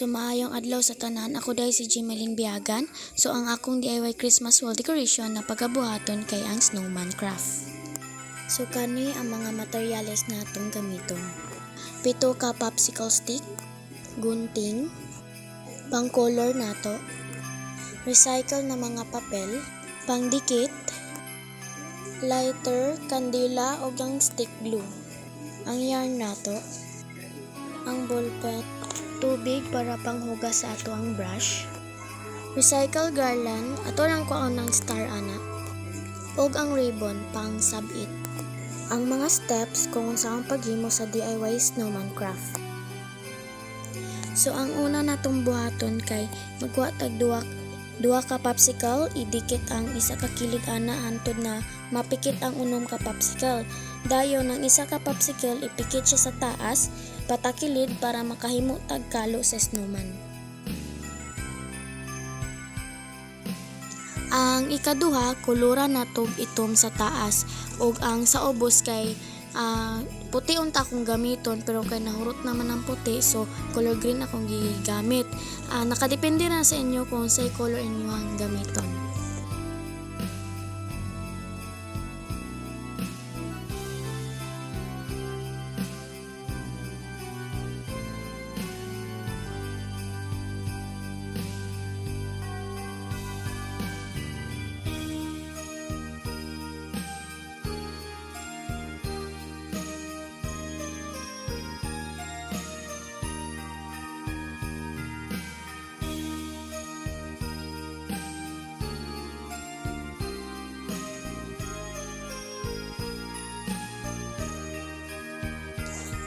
So maayong adlaw sa tanan, ako dahil si Jimeline Biagan. So ang akong DIY Christmas wall decoration na pagabuhaton kay ang snowman craft. So kani ang mga materyales natong gamiton. 7 ka popsicle stick, gunting, pang-color nato, recycle na mga papel, pangdikit, lighter, kandila o ang stick glue. Ang yarn nato, ang ballpen, tubig para panghugas sa ato ang brush, recycle garland, ato lang kuan ng star ana, og ang ribbon pang sabit. Ang mga steps kung saan paghimo sa DIY snowman craft. So ang una natong buhaton kay magkuha tag duha ka popsicle, idikit ang isa ka kilid ana antod na mapikit ang unom ka popsicle. Dayon ang isa ka popsicle ipikit siya sa taas, patakilid para makahimo tag kalo sa snowman. Ang ikaduha, kuluran natog itom sa taas ug ang sa ubos kay puti unta akong gamiton pero kay nahurot naman ang puti so color green akong gigamit. Nakadepende na sa inyo kung sa color inyo ang gamiton.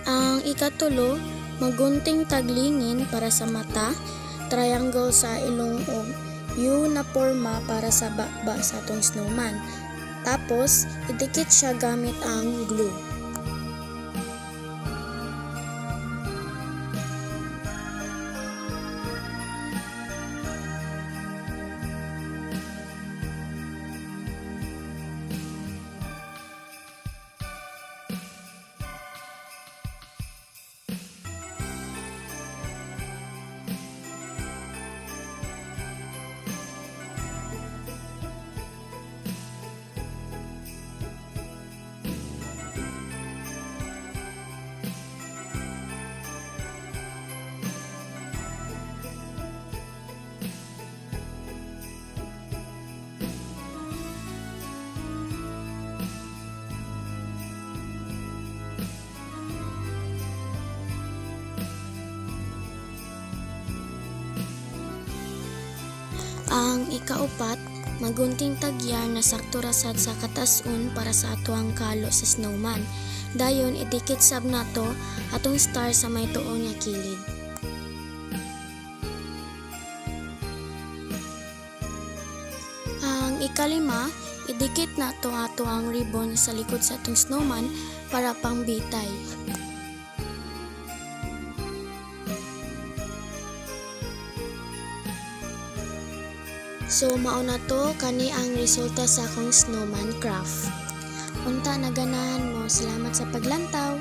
Ang ikatulo, magunting taglingin para sa mata, triangle sa ilong ug U na porma para sa bakba sa atong snowman. Tapos, idikit siya gamit ang glue. Ang ikaupat, magunting tagyan na sakto rasad sa katasun para sa atuang kalo sa snowman. Dayon idikit sab nato atong star sa may tuong nga kilid. Ang ikalima, idikit nato ato ang ribbon sa likod sa atong snowman para pangbitay. So mao na to kani ang resulta sa akong snowman craft. Unta naganahan mo, salamat sa paglantaw.